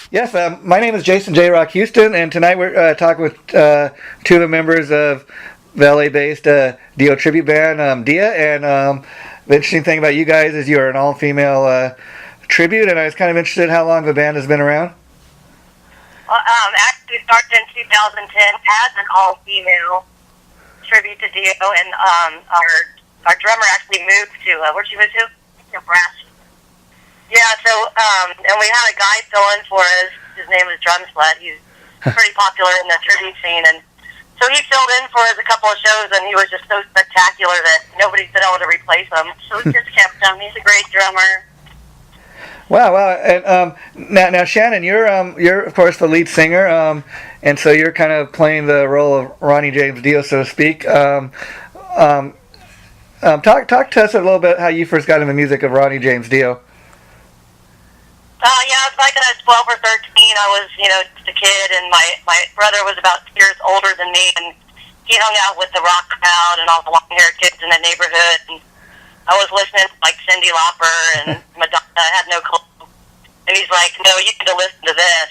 Yes, my name is Jason J. Rock Houston, and tonight we're talking with two of the members of the LA-based Dio Tribute Band, Dia. And the interesting thing about you guys is you are an all-female tribute, and I was kind of interested in how long the band has been around. Actually started in 2010 as an all-female tribute to Dio, and our drummer actually moved to, where'd she move to? Nebraska. Yeah, so, and we had a guy fill in for us. His name was Drum Slut. He's pretty popular in the tribute scene, and so he filled in for us a couple of shows, and he was just so spectacular that nobody's been able to replace him. So we just kept him. He's a great drummer. Wow. And now, Shannon, you're of course the lead singer, and so you're kind of playing the role of Ronnie James Dio, so to speak. Talk to us a little bit how you first got into the music of Ronnie James Dio. Yeah, it was like when I was 12 or 13. I was, just a kid, and my brother was about 2 years older than me, and he hung out with the rock crowd and all the long-haired kids in the neighborhood, and I was listening to, like, Cyndi Lauper and Madonna. I had no clue. And he's like, no, you need to listen to this.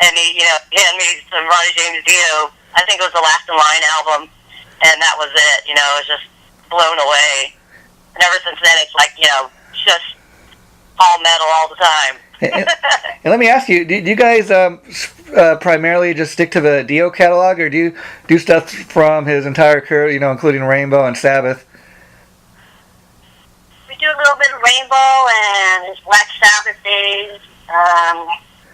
And he, handed me some Ronnie James Dio. I think it was the Last in Line album, and that was it. I was just blown away. And ever since then, it's like, just all metal all the time. And let me ask you, do you guys primarily just stick to the Dio catalog, or do you do stuff from his entire career, including Rainbow and Sabbath? We do a little bit of Rainbow and his Black Sabbath days,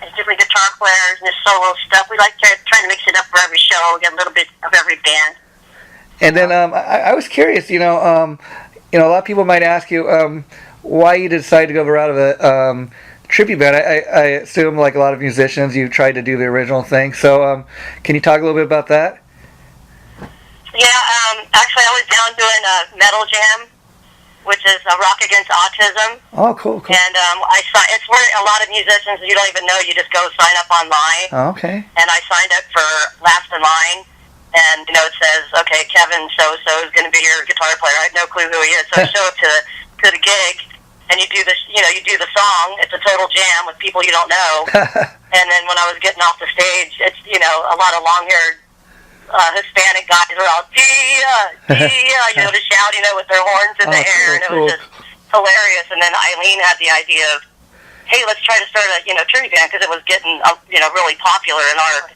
his different guitar players and his solo stuff. We like to try to mix it up for every show, get a little bit of every band. And then I was curious, a lot of people might ask you why you decided to go the route of a tribute band. I assume, like a lot of musicians, you tried to do the original thing. So can you talk a little bit about that? Yeah, actually I was down doing a Metal Jam, which is a Rock Against Autism. Oh, cool. And it's where a lot of musicians, you don't even know, you just go sign up online. Oh, okay. And I signed up for Last in Line, and, it says, okay, Kevin so-so is going to be your guitar player. I had no clue who he is. So I show up to the gig, and you do this, you do the song. It's a total jam with people you don't know. And then when I was getting off the stage, it's, a lot of long-haired Hispanic guys were all, Dia, Dia, to shout, with their horns in the air. And it was just hilarious. And then Elieen had the idea of, hey, let's try to start a, tribute band, because it was getting, really popular in our,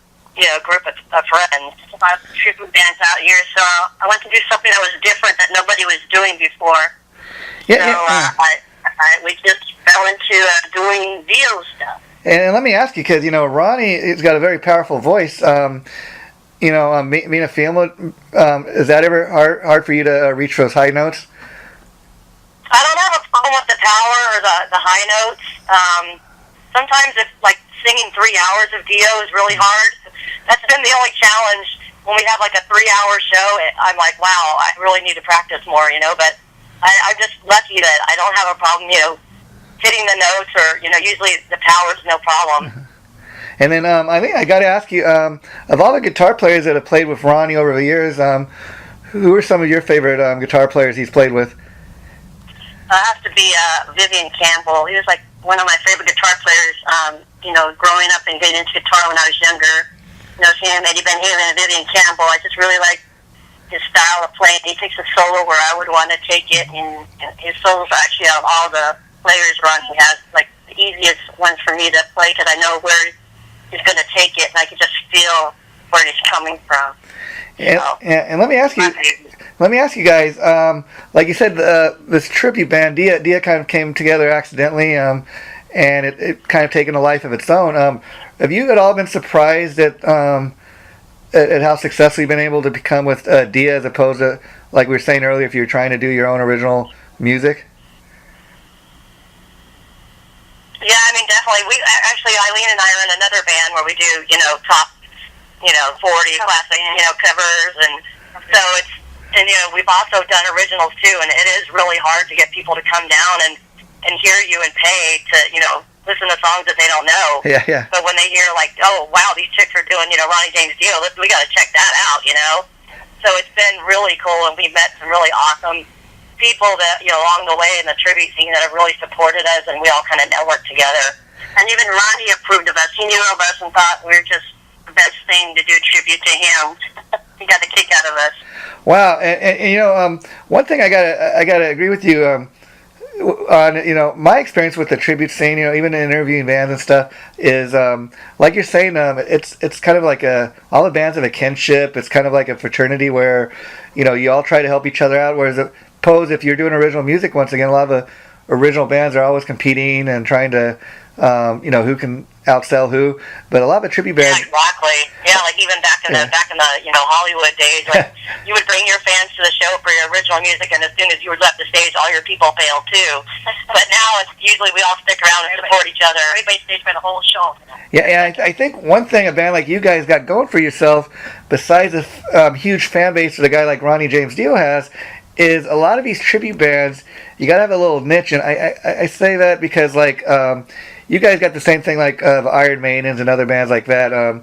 group of friends. About tribute bands out here. So I wanted to do something that was different that nobody was doing before. We just fell into doing Dio stuff. And let me ask you, because Ronnie has got a very powerful voice. Being a female, is that ever hard for you to reach those high notes? I don't have a problem with the power or the high notes. Sometimes it's like singing 3 hours of Dio is really hard. That's been the only challenge when we have like a 3-hour show. I'm like, wow, I really need to practice more, But I'm just lucky that I don't have a problem, hitting the notes, or, usually the power's no problem. And then I think I got to ask you, of all the guitar players that have played with Ronnie over the years, who are some of your favorite guitar players he's played with? It has to be Vivian Campbell. He was like one of my favorite guitar players, growing up and getting into guitar when I was younger. Him, Eddie Van Halen, and Vivian Campbell. I just really like his style of playing. He takes a solo where I would want to take it, and his solos are actually, out of all the players Ronnie has, like the easiest ones for me to play, because I know where he's going to take it, and I can just feel where he's coming from. And let me ask you guys, like you said, this tribute band, Dia kind of came together accidentally, and it kind of taken a life of its own. Have you at all been surprised at how successful you've been able to become with Dia, as opposed to, like we were saying earlier, if you're trying to do your own original music? Yeah, definitely. We actually, Elieen and I are in another band where we do, top, 40 classic, covers, and so it's, and we've also done originals too, and it is really hard to get people to come down and hear you and pay to, listen to songs that they don't know. Yeah. But when they hear like, oh wow, these chicks are doing, Ronnie James Dio, we got to check that out, So it's been really cool, and we've met some really awesome people that, along the way in the tribute scene that have really supported us, and we all kind of network together. And even Ronnie approved of us. He knew of us and thought we were just the best thing to do a tribute to him. He got a kick out of us. Wow, and one thing I gotta agree with you on my experience with the tribute scene, even in interviewing bands and stuff, is like you're saying, it's kind of like all the bands have a kinship. It's kind of like a fraternity where you all try to help each other out. Whereas if you're doing original music, once again, a lot of original bands are always competing and trying to who can outsell who. But a lot of the tribute bands, exactly. Yeah, like even back in the Hollywood days, like you would bring your fans to the show for your original music, and as soon as you left the stage, all your people failed too. But now it's usually we all stick around and support each other. Everybody stays for the whole show. Yeah, I think one thing a band like you guys got going for yourself, besides a huge fan base that a guy like Ronnie James Dio has, is a lot of these tribute bands, you gotta have a little niche, and I say that because like you guys got the same thing like Iron Maidens and other bands like that.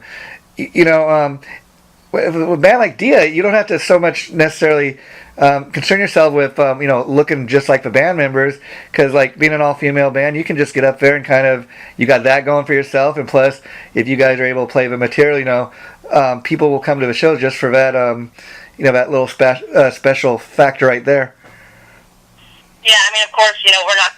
With a band like Dio, you don't have to so much necessarily concern yourself with looking just like the band members, because like being an all-female band, you can just get up there and kind of you got that going for yourself, and plus if you guys are able to play the material, people will come to the shows just for that that little special factor right there. Yeah, I mean, of course,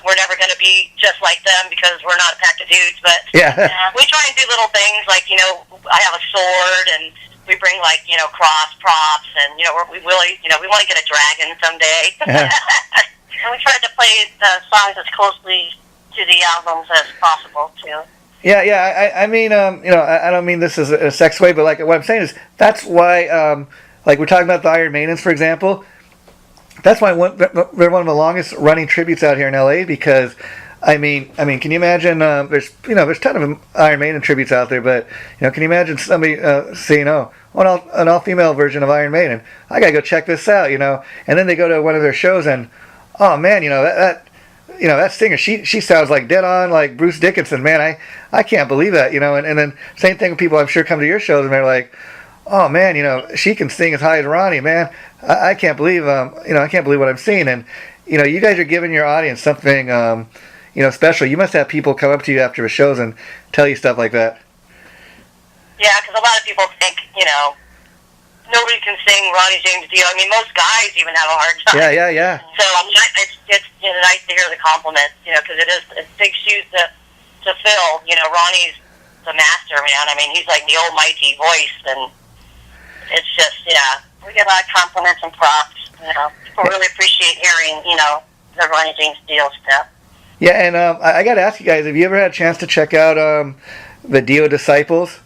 we're never going to be just like them because we're not a pack of dudes, but we try and do little things like, I have a sword, and we bring like, cross props, and, we really, we want to get a dragon someday. And we tried to play the songs as closely to the albums as possible, too. Yeah, I mean, I don't mean this as a sex way, but like what I'm saying is that's why, like we're talking about the Iron Maidens, for example. That's why they're one of the longest running tributes out here in LA, because I mean, can you imagine? There's a ton of Iron Maiden tributes out there, but can you imagine somebody saying, "Oh, an all-female version of Iron Maiden? I gotta go check this out," and then they go to one of their shows and, oh man, that singer, she sounds like dead on like Bruce Dickinson, man. I can't believe that, and then same thing with people I'm sure come to your shows and they're like, oh man, she can sing as high as Ronnie, man. I can't believe, I can't believe what I'm seeing. And, you guys are giving your audience something, special. You must have people come up to you after the shows and tell you stuff like that. Yeah, because a lot of people think, nobody can sing Ronnie James Dio. I mean, most guys even have a hard time. Yeah. So it's nice to hear the compliments, because it's big shoes to fill. Ronnie's the master, man. I mean, he's like the almighty voice, and it's just, we get a lot of compliments and props. People really appreciate hearing, the Ronnie James Dio stuff. Yeah, and I got to ask you guys, have you ever had a chance to check out the Dio Disciples?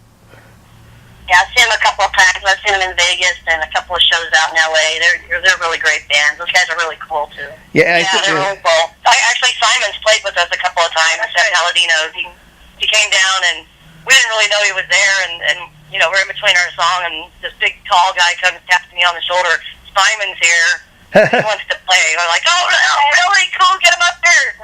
Yeah, I've seen them a couple of times. I've seen them in Vegas and a couple of shows out in LA. They're really great bands. Those guys are really cool too. Yeah, they're really cool. Actually, Simon's played with us a couple of times at Paladino's. He came down and we didn't really know he was there, and we're in between our song, and this big tall guy comes and taps me on the shoulder. Simon's here. He wants to play. We're like, oh, really cool. Get him up there.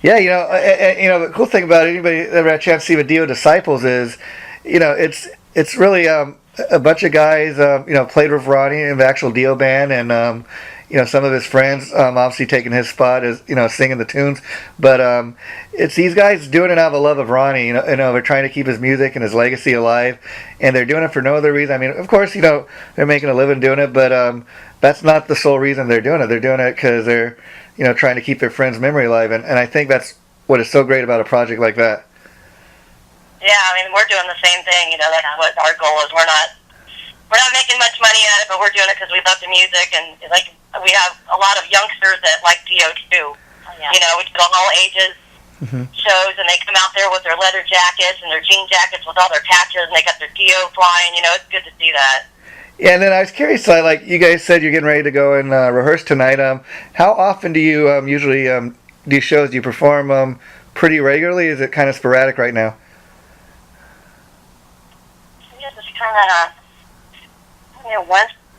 Yeah, the cool thing about anybody that ever had a chance to see the Dio Disciples is, it's really a bunch of guys, played with Ronnie in the actual Dio band, and some of his friends, obviously taking his spot as singing the tunes, but it's these guys doing it out of a love of Ronnie. They're trying to keep his music and his legacy alive, and they're doing it for no other reason. I mean, of course, they're making a living doing it, but that's not the sole reason they're doing it. They're doing it because they're trying to keep their friend's memory alive, and I think that's what is so great about a project like that. Yeah, I mean, we're doing the same thing. That's what our goal is. We're not making much money at it, but we're doing it because we love the music, and like we have a lot of youngsters that like Dio too. We do all ages shows, and they come out there with their leather jackets and their jean jackets with all their patches, and they got their Dio flying. It's good to see that. Yeah, and then I was curious, like you guys said, you're getting ready to go and rehearse tonight. How often do you usually do shows? Do you perform pretty regularly? Is it kind of sporadic right now? Yeah, just kind of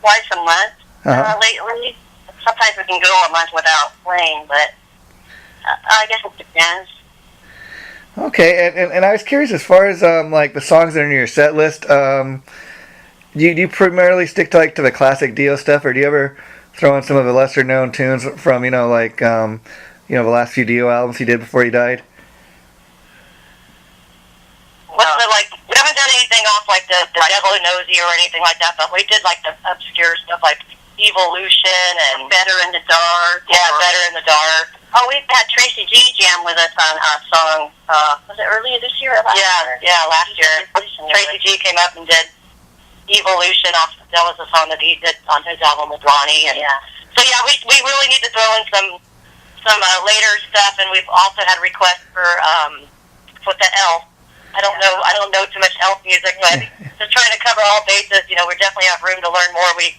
twice a month. Lately, sometimes we can go a month without playing, but I guess it depends. Okay, and I was curious as far as like the songs that are in your set list. Do you primarily stick to the classic Dio stuff, or do you ever throw in some of the lesser known tunes from the last few Dio albums he did before he died? What's the, like, we haven't done anything off, like, the Devil Who Knows You or anything like that, but we did, like, the obscure stuff, like Evolution and Better in the Dark. Yeah, Better in the Dark. Oh, we've had Tracy G jam with us on a song, was it earlier this year or last year? Yeah, last year. Tracy G came up and did Evolution off, that was a song that he did on his album with Ronnie. And so, yeah, we really need to throw in some later stuff, and we've also had requests for the Elf. I don't know too much Elf music, but just trying to cover all bases. You know, we definitely have room to learn more. We,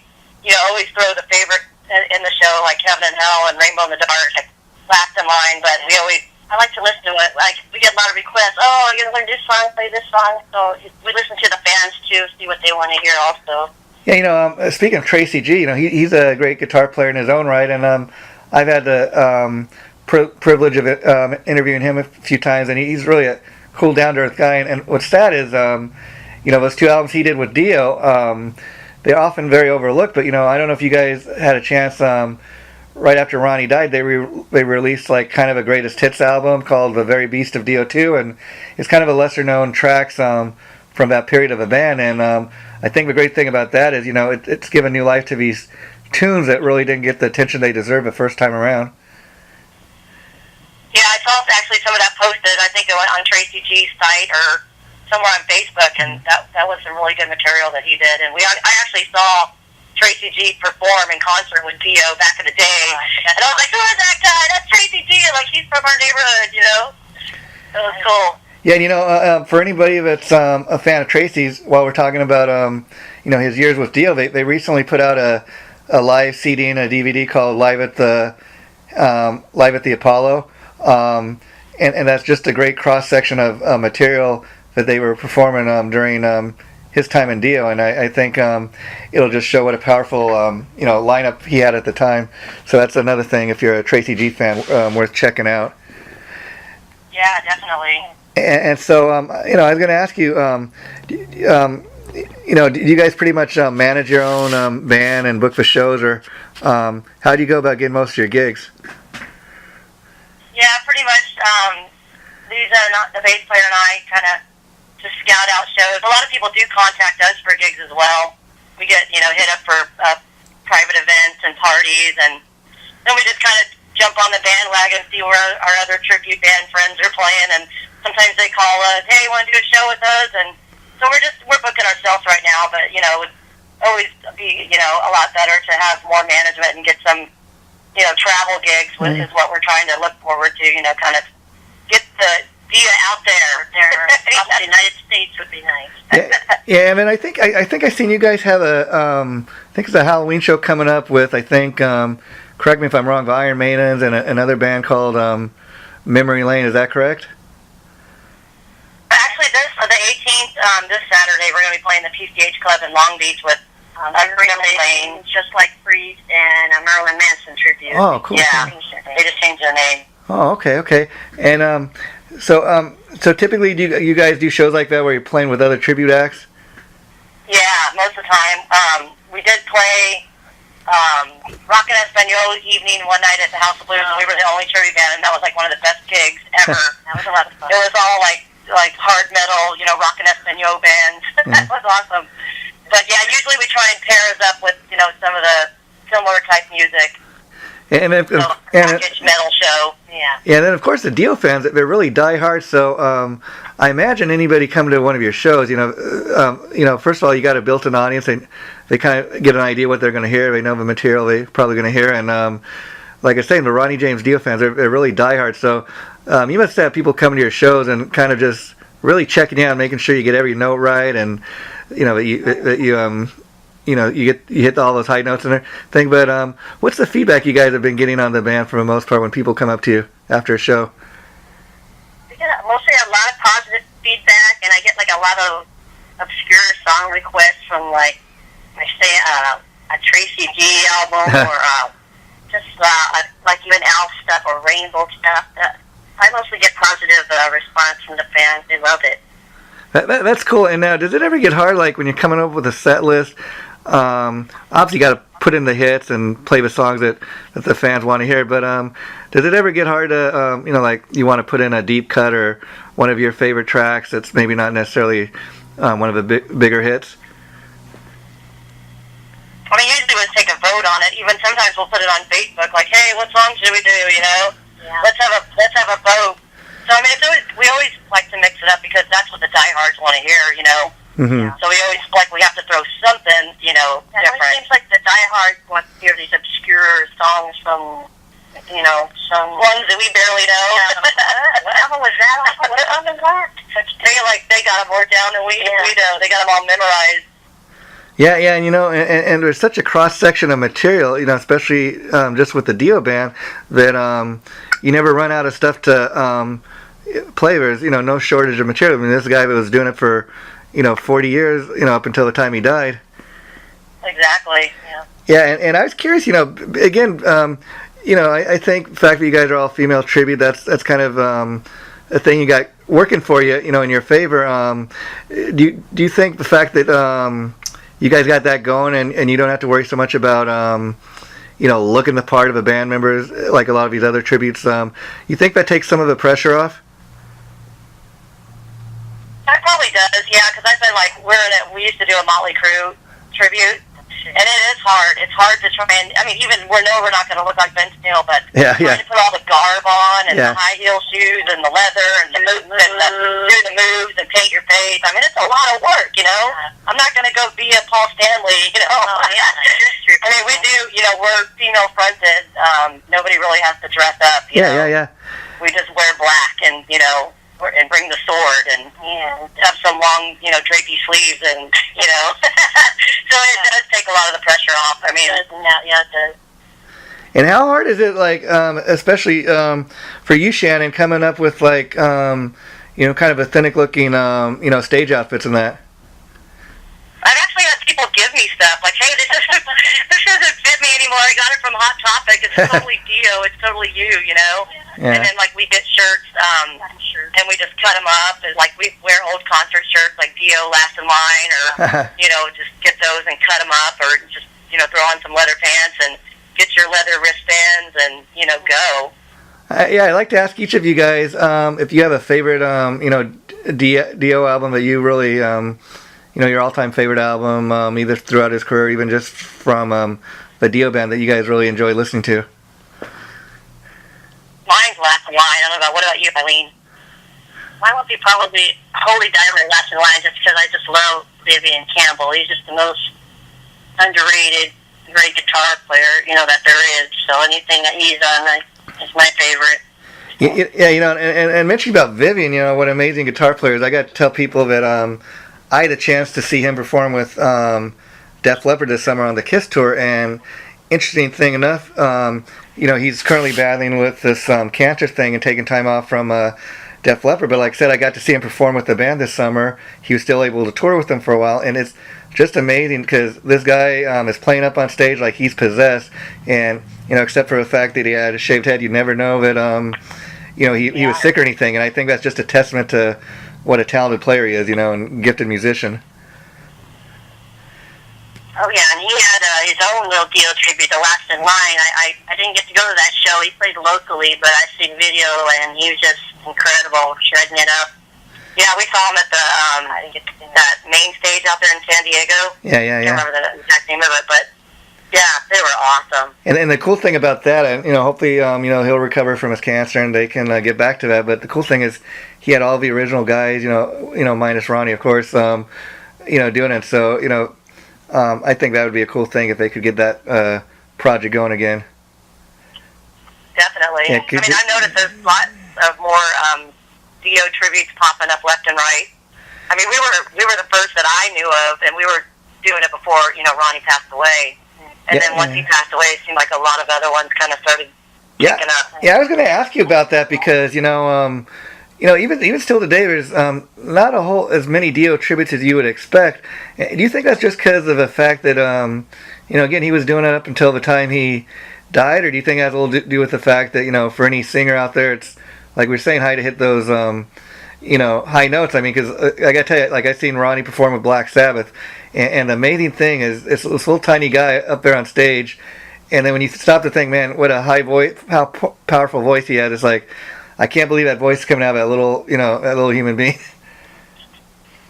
always throw the favorite in the show, like Heaven and Hell and Rainbow in the Dark, like last in line. But I like to listen to it. Like, we get a lot of requests. Oh, you're gonna learn this song, play this song. So we listen to the fans too, see what they want to hear also. Yeah, speaking of Tracy G, he's a great guitar player in his own right, and I've had the privilege of interviewing him a few times, and he's really a cool, down-to-earth guy. And what's sad is, those 2 albums he did with Dio, they're often very overlooked. But I don't know if you guys had a chance. Right after Ronnie died, they released like kind of a greatest hits album called "The Very Beast of Dio 2," and it's kind of a lesser-known tracks from that period of the band. And I think the great thing about that is, it's given new life to these tunes that really didn't get the attention they deserved the first time around. Yeah, I saw actually some of that posted. I think it went on Tracy G's site or somewhere on Facebook, and that was some really good material that he did. And I actually saw Tracy G perform in concert with Dio back in the day, and I was like, "Who is that guy? That's Tracy G! Like, he's from our neighborhood, So it was cool." Yeah, for anybody that's a fan of Tracy's, while we're talking about his years with Dio, they recently put out a live CD and a DVD called Live at the Apollo, and that's just a great cross section of material that they were performing during his time in Dio, and I think it'll just show what a powerful lineup he had at the time. So that's another thing, if you're a Tracy G fan, worth checking out. Yeah, definitely. And so I was going to ask you, do you guys pretty much manage your own band and book the shows, or how do you go about getting most of your gigs? Yeah, pretty much. These are not the bass player and I kind of to scout out shows. A lot of people do contact us for gigs as well. We get hit up for private events and parties, and then we just kind of jump on the bandwagon, see where our other tribute band friends are playing, and sometimes they call us, "Hey, you want to do a show with us?" And so we're booking ourselves right now, but it would always be a lot better to have more management and get some travel gigs, which is what we're trying to look forward to. Kind of get the Dia out there. The United States would be nice. Yeah. I mean, I think I seen you guys have I think it's a Halloween show coming up with, I think, correct me if I'm wrong, the Iron Maidens and another band called Memory Lane. Is that correct? Actually, the 18th, this Saturday, we're going to be playing the PCH Club in Long Beach with Memory Lane, Just Like Freeze, and a Marilyn Manson tribute. Oh, cool. Yeah, they just changed their name. Oh, okay. And so typically, do you guys do shows like that where you're playing with other tribute acts? Yeah, most of the time. We did play Rock and Espanol evening one night at the House of Blues, and we were the only tribute band, and that was like one of the best gigs ever. That was a lot of fun. It was all like hard metal, Rock and Espanol bands. That was awesome. But yeah, usually we try and pair us up with some of the similar type music. And package metal show. Yeah, and then of course the Dio fans, they're really diehard. So I imagine anybody coming to one of your shows, first of all, you got a built-in audience, and they kind of get an idea what they're going to hear. They know the material they're probably going to hear, and like I say, the Ronnie James Dio fans, they're really diehard. So you must have people coming to your shows and kind of just really checking you out, making sure you get every note right, and you hit all those high notes and everything. But what's the feedback you guys have been getting on the band for the most part when people come up to you after a show? We get mostly a lot of positive feedback, and I get a lot of obscure song requests from a Tracy G album or just even Elf stuff or Rainbow stuff. I mostly get positive response from the fans. They love it. That's cool. And now, does it ever get hard, like when you're coming up with a set list? Obviously, you got to put in the hits and play the songs that the fans want to hear. But does it ever get hard to, like you want to put in a deep cut or one of your favorite tracks that's maybe not necessarily one of the bigger hits? I mean, usually we'll take a vote on it. Even sometimes we'll put it on Facebook, like, hey, what song should we do? Yeah. Let's have a vote. So I mean, we always like to mix it up because that's what the diehards want to hear. Mm-hmm. So we always we have to throw something different. It seems like the diehards want to hear these obscure songs from some ones that we barely know. What album was that? What album was that? They got them more down than we do. They got them all memorized. Yeah, and and there's such a cross section of material, especially just with the Dio band, that you never run out of stuff to play. There's no shortage of material. I mean, this guy that was doing it for 40 years, up until the time he died. Exactly. Yeah. Yeah, and I was curious, again, I think the fact that you guys are all female tribute, that's kind of a thing you got working for you, in your favor. Do you think the fact that you guys got that going, and you don't have to worry so much about, looking the part of the band members like a lot of these other tributes, you think that takes some of the pressure off? That probably does, yeah, because I've been we used to do a Motley Crue tribute, and it is hard. It's hard to try and, even we're not going to look like Ben Steele, but trying to put all the garb on and the high heel shoes and the leather and the moves and do the moves and paint your face. I mean, it's a lot of work, I'm not going to go be a Paul Stanley, I mean, we do, we're female fronted. Nobody really has to dress up, Yeah. We just wear black and, and bring the sword and have some long, drapey sleeves and, so it does take a lot of the pressure off. I mean, it does. And how hard is it, especially for you, Shannon, coming up with kind of authentic looking, stage outfits and that? I've actually had people give me stuff like, hey, this doesn't fit me anymore. I got it from Hot Topic. It's totally Dio. It's totally you, Yeah. And then we get shirts, and we just cut them up. And, we wear old concert shirts like Dio Last in Line, or just get those and cut them up, or just throw on some leather pants and get your leather wristbands and go. I'd like to ask each of you guys if you have a favorite Dio album that you really your all-time favorite album, either throughout his career, even just from the Dio band that you guys really enjoy listening to. Mine's Last in Line. I don't know. What about you, Elieen? Mine would be probably Holy Diver Last in Line, just because I just love Vivian Campbell. He's just the most underrated, great guitar player, that there is. So anything that he's on is my favorite. Yeah, and mentioning about Vivian, what an amazing guitar player is. I got to tell people that I had a chance to see him perform with Def Leppard this summer on the Kiss tour, and interesting thing enough, he's currently battling with this cancer thing and taking time off from Def Leppard, but like I said, I got to see him perform with the band this summer. He was still able to tour with them for a while, and it's just amazing because this guy is playing up on stage like he's possessed, and except for the fact that he had a shaved head, you'd never know that he was sick or anything, and I think that's just a testament to what a talented player he is, and gifted musician. Oh yeah, and he had his own little Dio tribute, The Last in Line. I didn't get to go to that show. He played locally, but I seen video, and he was just incredible, shredding it up. Yeah, we saw him at the that main stage out there in San Diego. Yeah. I can't remember the exact name of it, but yeah, they were awesome. And the cool thing about that, and hopefully he'll recover from his cancer and they can get back to that. But the cool thing is he had all the original guys, minus Ronnie, of course, doing it. So I think that would be a cool thing if they could get that project going again. Definitely. Yeah, I've noticed there's lots of more Dio tributes popping up left and right. We were the first that I knew of, and we were doing it before Ronnie passed away. And then once he passed away, it seemed like a lot of other ones kind of started picking up. Yeah, I was going to ask you about that because even still today, there's not as many Dio tributes as you would expect. Do you think that's just because of the fact that again, he was doing it up until the time he died, or do you think it has a little to do with the fact that for any singer out there, it's like we're saying, hard to hit those high notes. I mean, because I got to tell you, like I've seen Ronnie perform with Black Sabbath, and the amazing thing is this little tiny guy up there on stage, and then when you stop to think, man, what a high voice, how powerful voice he had. It's like, I can't believe that voice is coming out of that little, that little human being.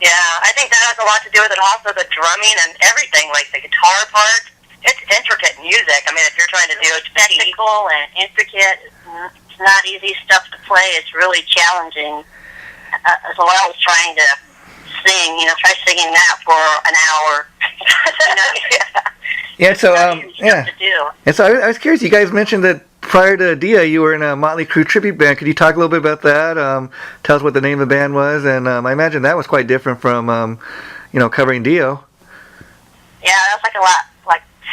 Yeah, I think that has a lot to do with it. Also, the drumming and everything, like the guitar part. It's intricate music. I mean, if you're trying to do it, technical and intricate. It's not easy stuff to play. It's really challenging. So I was trying to sing, try singing that for an hour. Yeah. So to do. And so I was curious. You guys mentioned that prior to Dia, you were in a Motley Crue tribute band. Could you talk a little bit about that? Tell us what the name of the band was, and I imagine that was quite different from covering Dio. Yeah, that's like a lot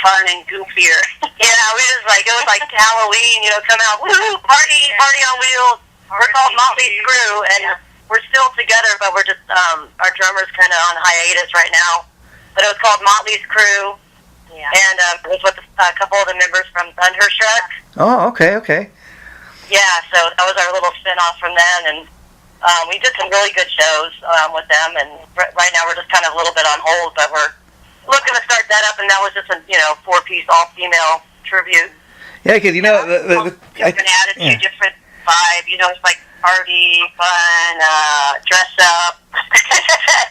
fun and goofier. It was like Halloween, come out, woo, party on wheels. We're called Motley Crue, and we're still together, but we're just, our drummer's kind of on hiatus right now. But it was called Motley's Crue, and it was with a couple of the members from Thunderstruck. Oh, okay. Yeah, so that was our little spin-off from them, and we did some really good shows with them, and right now we're just kind of a little bit on hold, but we're looking to start that up, and that was just a 4-piece all-female tribute. Yeah, because different attitude, different vibe. It's like party, fun, dress up.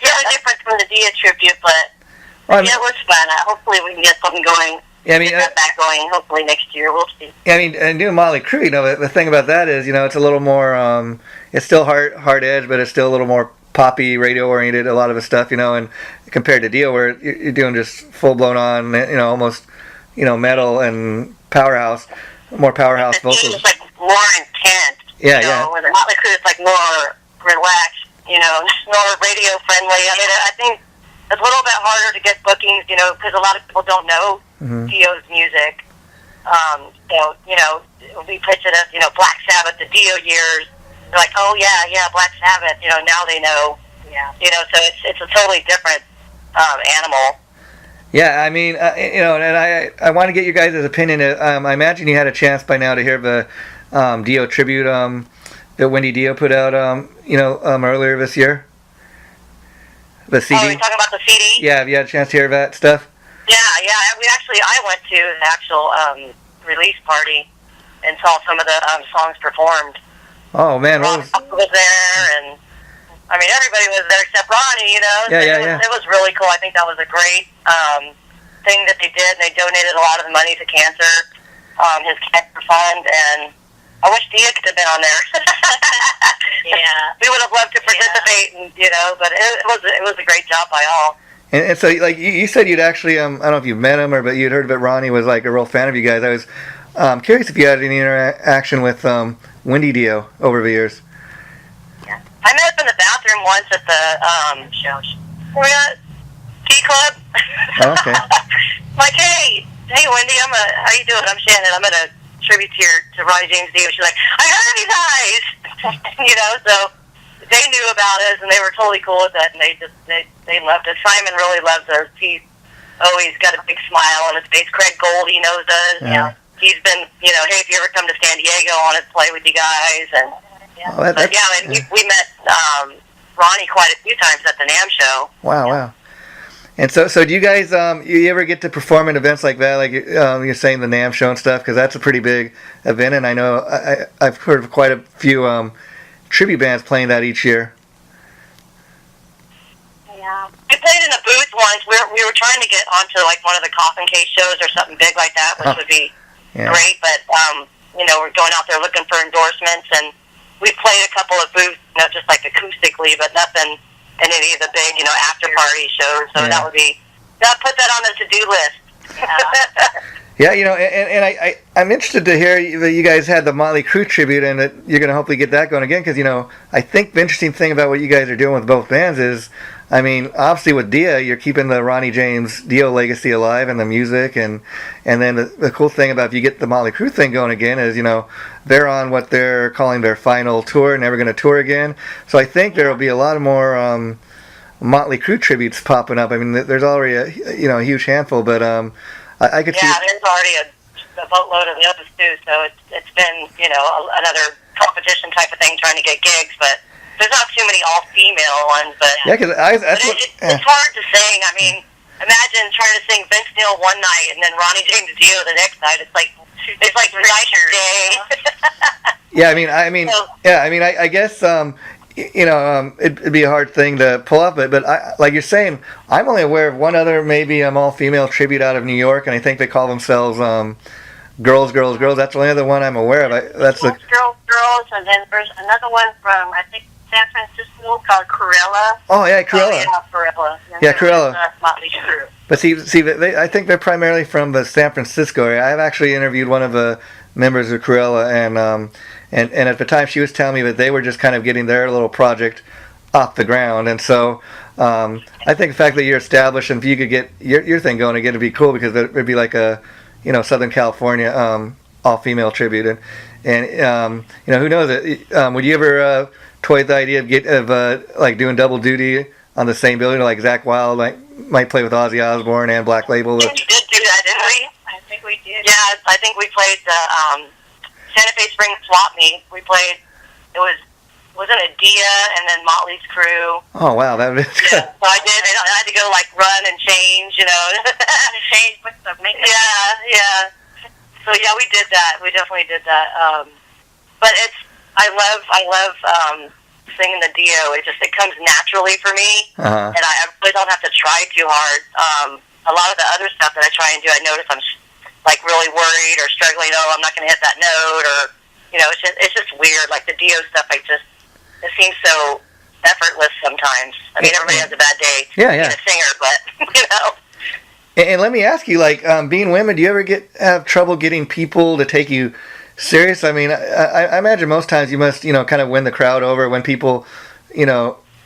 Really different from the Dio tribute, but it was fun. Hopefully, we can get something going. Yeah, get that back going. Hopefully next year, we'll see. Yeah, I mean, and doing Motley Crue, the thing about that is, it's a little more. It's still hard edge, but it's still a little more poppy, radio oriented. A lot of the stuff, and compared to Dio, where you're doing just full blown on, almost, metal and powerhouse, more powerhouse vocals. It's like more intense. Yeah. With Motley Crue, it's like more relaxed. More radio friendly. I mean, I think it's a little bit harder to get bookings. Because a lot of people don't know Dio's music. So we pitch it as Black Sabbath, the Dio years. They're like, oh yeah, Black Sabbath. Now they know. Yeah. So it's a totally different animal. Yeah, I mean, and I want to get your guys' opinion. I imagine you had a chance by now to hear the Dio tribute that Wendy Dio put out, earlier this year. The CD. Oh, you're talking about the CD? Yeah, have you had a chance to hear that stuff? Yeah. I went to the actual release party and saw some of the songs performed. Oh man, Ron was there, and I mean everybody was there except Ronnie. Yeah. It was really cool. I think that was a great thing that they did. They donated a lot of the money to cancer, his cancer fund, and I wish Dia could have been on there. Yeah, we would have loved to participate, and but it was a great job by all. And so, like you said, you'd actually I don't know if you met him or but you'd heard that Ronnie was like a real fan of you guys. I was curious if you had any interaction with Wendy Dio over the years. Yeah, I met him in the bathroom once at the show. We're at Tea Club. Oh, okay. Like, hey, Wendy, how you doing? I'm Shannon. I'm at a tribute to Ronnie James Dio. She's like, I heard you guys. So they knew about us and they were totally cool with it, and they loved it. Simon really loves us. He's always got a big smile on his face. Craig Goldie knows us. Yeah. He's been, hey, if you ever come to San Diego, I want to play with you guys. And we met Ronnie quite a few times at the NAMM show. Wow. And so do you guys, you ever get to perform in events like that, like you're saying the NAMM show and stuff, because that's a pretty big event, and I know I've heard of quite a few tribute bands playing that each year. Yeah. We played in a booth once. We were trying to get onto like one of the coffin case shows or something big like that, which would be great, but we're going out there looking for endorsements, and we played a couple of booths, just like acoustically, but nothing in any of the big, after party shows. So that would be, put that on the to-do list. Yeah, and I'm interested to hear that you guys had the Motley Crue tribute and that you're going to hopefully get that going again, because, I think the interesting thing about what you guys are doing with both bands is, I mean, obviously with Dia, you're keeping the Ronnie James Dio legacy alive and the music, and then the cool thing about if you get the Motley Crue thing going again is, they're on what they're calling their final tour, never going to tour again. So I think there will be a lot of more Motley Crue tributes popping up. I mean, there's already a huge handful, but I could see. Yeah, there's already a boatload of the others too. So it's been another competition type of thing, trying to get gigs, but There's not too many all-female ones, but Yeah, because it's hard to sing. I mean, imagine trying to sing Vince Neil one night and then Ronnie James Dio the next night. It's like night or day. Yeah, I guess it'd be a hard thing to pull off, but like you're saying, I'm only aware of one other maybe all-female tribute out of New York, and I think they call themselves Girls. That's the only other one I'm aware of. Girls, and then there's another one from I think San Francisco called Cruella. Oh yeah, Cruella. Cruella. Yeah, Cruella. Motley Crue. But see, I think they're primarily from the San Francisco area. I've actually interviewed one of the members of Cruella, and at the time she was telling me that they were just kind of getting their little project off the ground, and so I think the fact that you're established and if you could get your thing going again, it'd be cool because it'd be like a Southern California all-female tribute, and who knows it. Would you ever toy with the idea of like doing double duty on the same building, like Zakk Wylde might play with Ozzy Osbourne and Black Label? We did do that, didn't we? I think we did. Yeah, I think we played the Santa Fe Spring Swap Meet. We played. Wasn't it Dia and then Motley's Crue? Oh wow, that was good. Yeah, so I did. I had to go run and change, change with the makeup. Yeah. So yeah, we did that. We definitely did that. But I love singing the Dio. It comes naturally for me, and I really don't have to try too hard. A lot of the other stuff that I try and do, I notice I'm really worried or struggling. Oh, I'm not going to hit that note, or it's just weird. Like the Dio stuff, it seems so effortless sometimes. I mean, everybody has a bad day being a singer, but, And let me ask you, being women, do you ever have trouble getting people to take you serious? I mean, I imagine most times you must, kind of win the crowd over when people, you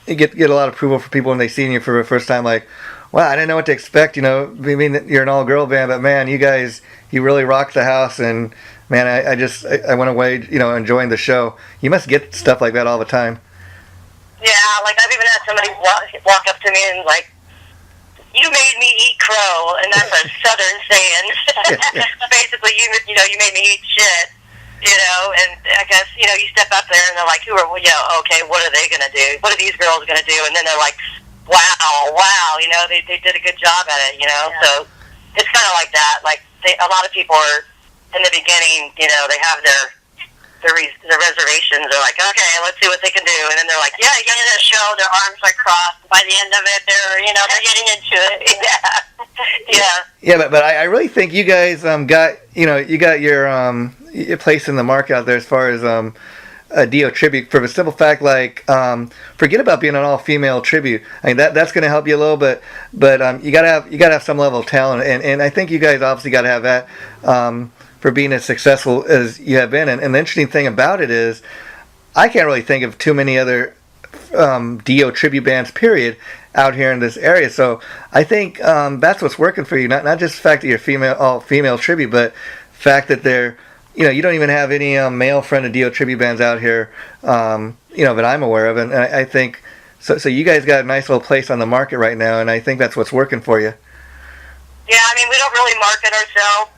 get a lot of approval for people when they see you for the first time, like, wow, I didn't know what to expect, I mean, you're an all-girl band, but man, you guys, you really rocked the house, and man, I went away, enjoying the show. You must get stuff like that all the time. Yeah, I've even had somebody walk up to me and you made me eat crow, and that's a Southern saying. Basically, you made me eat shit, and I guess, you step up there and they're like, okay, what are they going to do? What are these girls going to do? And then they're like, wow, they did a good job at it, so it's kind of like that. A lot of people are, in the beginning, they have their reservations. They're like, okay, let's see what they can do, and then they're like, yeah, you get in a show, their arms are crossed. By the end of it, they're getting into it. Yeah, but I really think you guys got your place in the market out there as far as a Dio tribute, for the simple fact, forget about being an all-female tribute. I mean, that's going to help you a little bit, but you gotta have some level of talent, and I think you guys obviously got to have that for being as successful as you have been. And the interesting thing about it is, I can't really think of too many other Dio tribute bands, period, out here in this area. So I think that's what's working for you. Not just the fact that you're all-female tribute, but the fact that they're, you don't even have any male-fronted Dio tribute bands out here, that I'm aware of. And I think, so you guys got a nice little place on the market right now, and I think that's what's working for you. Yeah, I mean, we don't really market ourselves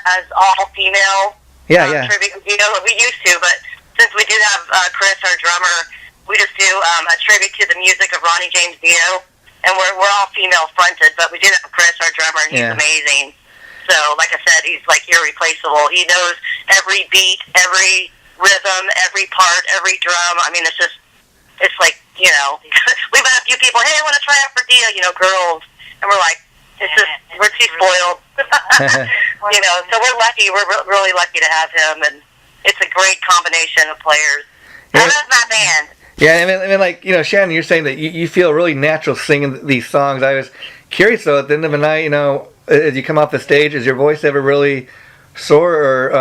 as all-female tribute. We used to, but since we do have Chris, our drummer, we just do a tribute to the music of Ronnie James Dio, and we're all female-fronted, but we do have Chris, our drummer, and he's amazing. So, like I said, he's irreplaceable. He knows every beat, every rhythm, every part, every drum. I mean, it's like, we've had a few people, hey, I want to try out for Dio, girls, and we're like, we're too spoiled. So we're lucky. We're really lucky to have him, and it's a great combination of players. That is my band. Yeah, I mean, Shannon, you're saying that you feel really natural singing these songs. I was curious, though, at the end of the night, as you come off the stage, is your voice ever really sore, or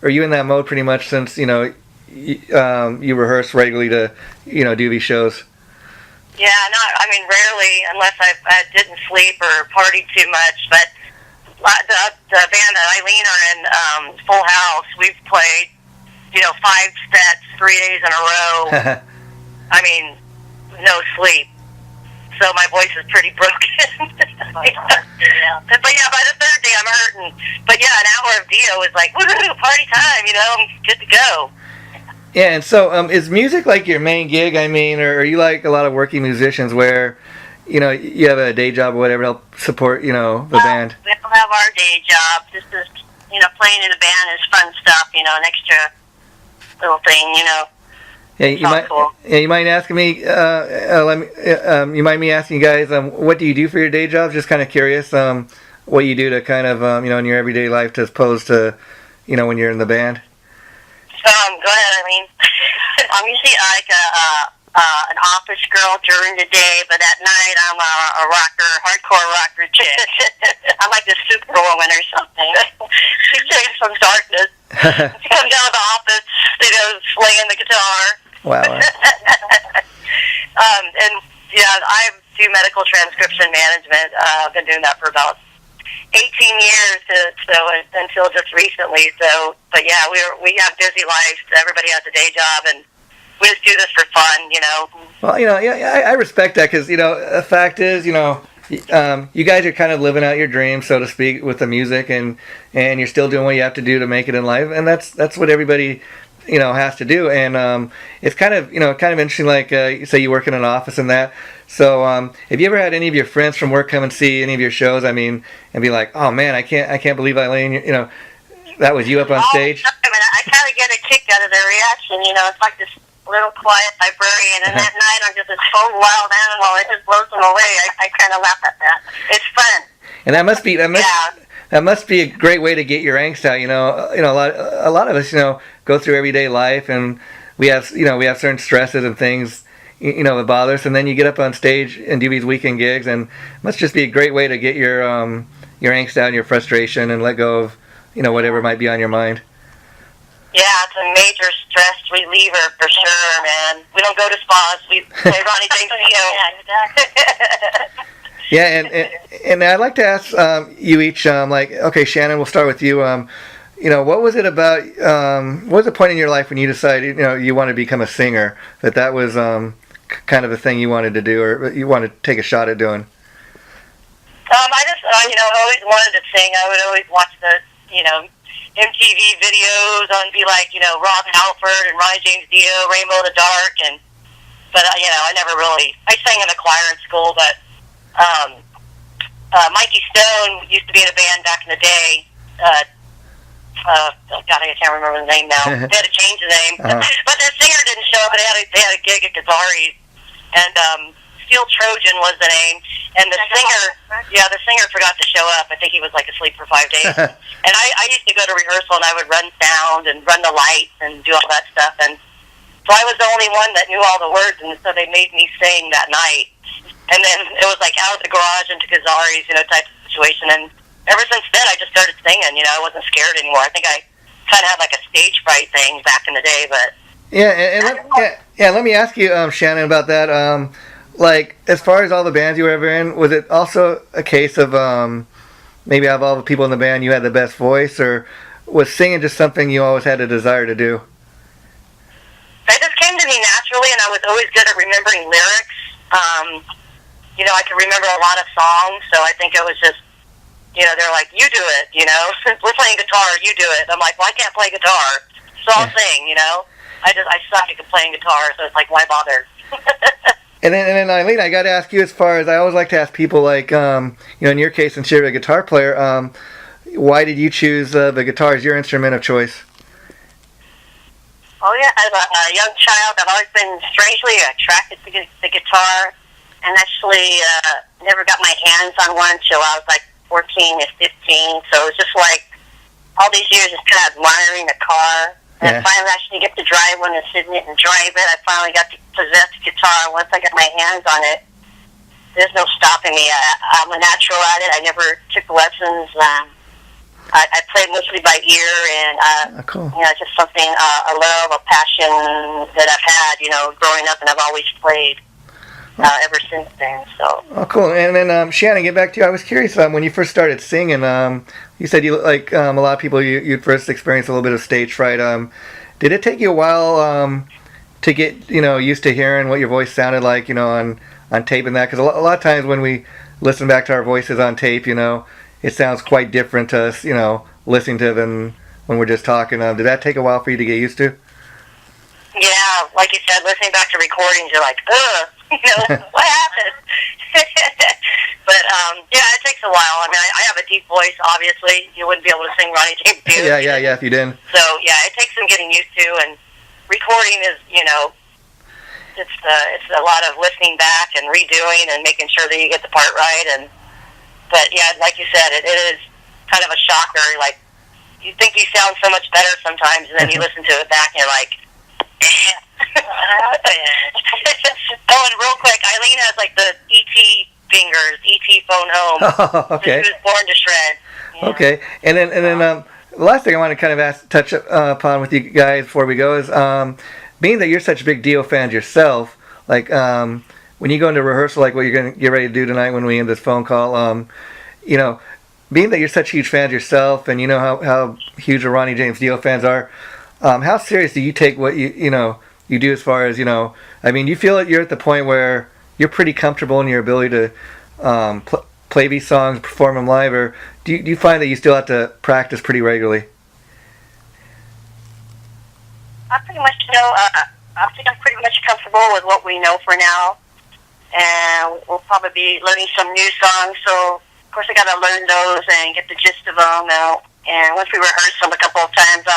are you in that mode pretty much since, you rehearse regularly to, do these shows? Yeah, rarely, unless I didn't sleep or partied too much. But the band that Elieen are in, Full House, we've played, 5 sets, 3 days in a row. I mean, no sleep. So my voice is pretty broken. But yeah, by the third day I'm hurting. But yeah, an hour of Dio is like, woohoo, party time, I'm good to go. Yeah, and so is music like your main gig? I mean, or are you like a lot of working musicians where, you have a day job or whatever to help support, the band? We don't have our day job. This is, playing in a band is fun stuff, an extra little thing, Yeah, you mind asking me? You mind me asking you guys, what do you do for your day job? Just kind of curious, what you do to kind of, in your everyday life, as opposed to, when you're in the band. Go ahead. I'm usually like an office girl during the day, but at night I'm a rocker, hardcore rocker chick. I'm like the superwoman or something. She takes from darkness. She comes down to the office, slaying the guitar. Wow. And I do medical transcription management. I've been doing that for about 18 years, until just recently. So, but yeah, we have busy lives. Everybody has a day job, and we just do this for fun, Well, I respect that because the fact is, you guys are kind of living out your dreams, so to speak, with the music, and you're still doing what you have to do to make it in life, and that's what everybody has to do. And it's kind of interesting, like you say you work in an office and that. So have you ever had any of your friends from work come and see any of your shows? I mean, and be like, oh man, I can't believe Elieen, that was you up on stage. I kind of get a kick out of their reaction. It's like this little quiet librarian, and that night I'm just a total wild animal. It just blows them away. I kind of laugh at that. It's fun. And that must be a great way to get your angst out. A lot of us, go through everyday life, and we have certain stresses and things, that bother us, and then you get up on stage and do these weekend gigs, and it must just be a great way to get your angst out and your frustration and let go of, whatever might be on your mind. Yeah, it's a major stress reliever for sure, man. We don't go to spas. We play Ronnie James Dio. Yeah, and I'd like to ask you each, okay, Shannon, we'll start with you. What was it about? What was the point in your life when you decided, you wanted to become a singer? That was kind of a thing you wanted to do, or you wanted to take a shot at doing? I just, always wanted to sing. I would always watch the, MTV videos on, be like, Rob Halford and Ronnie James Dio, Rainbow in the Dark, but I never really. I sang in the choir in school, but Mikey Stone used to be in a band back in the day. God, I can't remember the name now. They had to change the name. But the singer didn't show up, but they had a gig at Guitarist. And Steel Trojan was the name. And the singer forgot to show up. I think he was asleep for 5 days. And I used to go to rehearsal, and I would run sound and run the lights and do all that stuff. And so I was the only one that knew all the words, and so they made me sing that night. And then it was out of the garage into Guitarist, type of situation. And ever since then, I just started singing. I wasn't scared anymore. I think I kind of had a stage fright thing back in the day, but let me ask you, Shannon, about that. As far as all the bands you were ever in, was it also a case of maybe out of all the people in the band, you had the best voice, or was singing just something you always had a desire to do? It just came to me naturally, and I was always good at remembering lyrics. I could remember a lot of songs, so I think it was just. They're like, you do it, We're playing guitar, you do it. I'm like, well, I can't play guitar, so I'll sing, I suck at playing guitar, so it's like, why bother? And then Elieen, I got to ask you, as far as I always like to ask people, in your case, since you're a guitar player, why did you choose the guitar as your instrument of choice? Oh, yeah, as a young child, I've always been strangely attracted to the guitar, and actually never got my hands on one until I was 14 or 15, so it was just all these years just kind of admiring the car. And I finally actually get to drive one and sit in it and drive it. I finally got to possess the guitar. Once I got my hands on it, there's no stopping me. I'm a natural at it. I never took lessons. I played mostly by ear, and cool. It's just something, a love, a passion that I've had, growing up, and I've always played. Ever since then, so. Oh, cool. And then, Shannon, get back to you. I was curious, when you first started singing, you said you, a lot of people, you'd first experienced a little bit of stage fright. Did it take you a while to get, used to hearing what your voice sounded like, on tape and that? Because a lot of times when we listen back to our voices on tape, it sounds quite different to us, listening to them when we're just talking. Did that take a while for you to get used to? Yeah, like you said, listening back to recordings, you're like, ugh, what happened? But, yeah, it takes a while. I mean, I have a deep voice, obviously. You wouldn't be able to sing Ronnie James Dio. Yeah, if you didn't. So, yeah, it takes some getting used to, and recording is, it's a lot of listening back and redoing and making sure that you get the part right. But, yeah, like you said, it is kind of a shocker. Like, you think you sound so much better sometimes, and then you listen to it back, and you're like, oh, and real quick, Elieen has like the ET fingers, ET phone home. Oh, okay. She was born to shred. Yeah. Okay, and then the last thing I want to kind of touch upon with you guys before we go is being that you're such big Dio fans yourself, like when you go into rehearsal, like what you're going to get ready to do tonight when we end this phone call, being that you're such huge fans yourself, and you know how huge the Ronnie James Dio fans are. How serious do you take what you do as far as, I mean, do you feel that you're at the point where you're pretty comfortable in your ability to play these songs, perform them live, or do you find that you still have to practice pretty regularly? I pretty much I think I'm pretty much comfortable with what we know for now, and we'll probably be learning some new songs, so of course I got to learn those and get the gist of them out, and once we rehearse them a couple of times,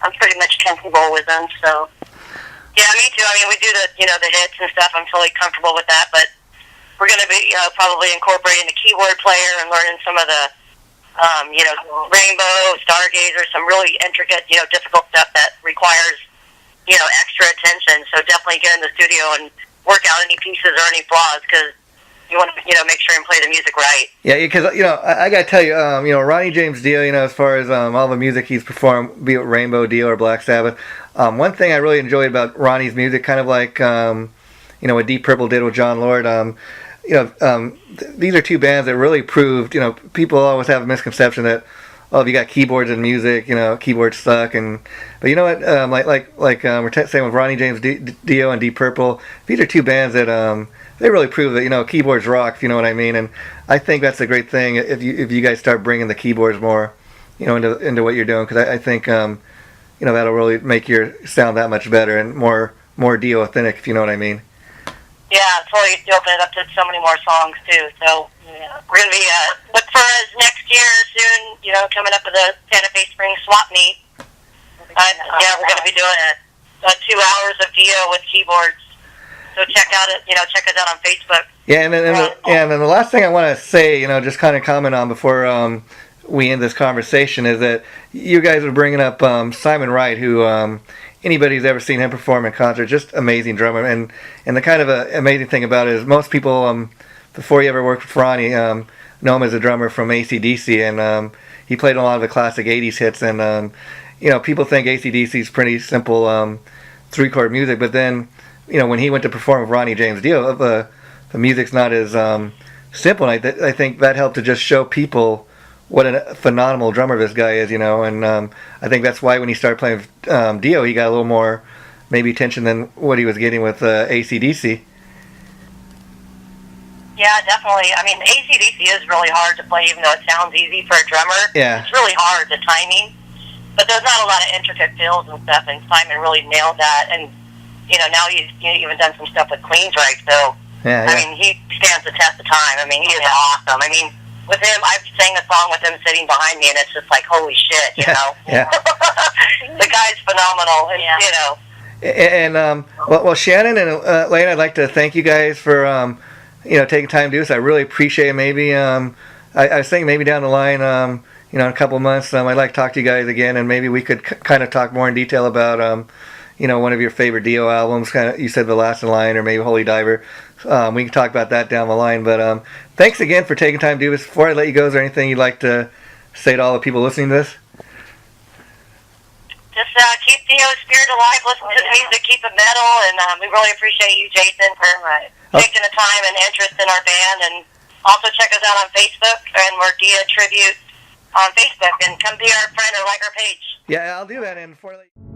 I'm pretty much comfortable with them, so. Yeah, me too. I mean, we do the hits and stuff. I'm totally comfortable with that, but we're going to be, probably incorporating the keyboard player and learning some of the, Rainbow, Stargazer, some really intricate, difficult stuff that requires, extra attention. So definitely get in the studio and work out any pieces or any flaws, because you want to, make sure and play the music right. Yeah, because, I got to tell you, Ronnie James Dio, as far as all the music he's performed, be it Rainbow, Dio, or Black Sabbath, one thing I really enjoyed about Ronnie's music, kind of like, what Deep Purple did with John Lord, these are two bands that really proved, people always have a misconception that, if you got keyboards and music, keyboards suck, but you know what, we're saying with Ronnie James Dio and Deep Purple, these are two bands that, they really prove that, keyboards rock, if you know what I mean, and I think that's a great thing if you guys start bringing the keyboards more, into what you're doing, because I think, that'll really make your sound that much better and more Dio authentic, if you know what I mean. Yeah, totally open it up to so many more songs too. So we're gonna be look for us next year soon. Coming up with the Santa Fe Spring Swap Meet. We're gonna be doing a 2 hours of Dio with keyboards. So check us out on Facebook. Yeah, and then the last thing I want to say, just kind of comment on before we end this conversation is that you guys are bringing up Simon Wright, who anybody who's ever seen him perform in concert, just amazing drummer. And the kind of amazing thing about it is most people, before he ever worked with Ronnie, know him as a drummer from AC/DC, and he played a lot of the classic 80s hits. And, people think AC/DC is pretty simple 3-chord music, but then, when he went to perform with Ronnie James Dio, the music's not as simple. And I think that helped to just show people what a phenomenal drummer this guy is, and I think that's why when he started playing with Dio, he got a little more maybe attention than what he was getting with AC/DC. Yeah, definitely. I mean, AC/DC is really hard to play, even though it sounds easy for a drummer. Yeah. It's really hard, the timing, but there's not a lot of intricate fills and stuff, and Simon really nailed that, and, now he's even done some stuff with Queensryche, so, yeah. I mean, he stands the test of time. I mean, he is awesome. I mean, with him, I've sang a song with him sitting behind me, and it's just like, holy shit, Yeah. The guy's phenomenal, and, And well, Shannon and Elieen, I'd like to thank you guys for taking time to do this. I really appreciate it. Maybe I was thinking maybe down the line, in a couple of months, I'd like to talk to you guys again, and maybe we could kind of talk more in detail about one of your favorite Dio albums. Kind of, you said The Last in Line, or maybe Holy Diver. We can talk about that down the line. But thanks again for taking time to do this. Before I let you go, is there anything you'd like to say to all the people listening to this? Just keep Dio's spirit alive, listen to the music, keep it metal, and we really appreciate you, Jason, for taking the time and interest in our band. And also check us out on Facebook, and we're Dio Tribute on Facebook, and come be our friend or like our page. Yeah, I'll do that. And before I let you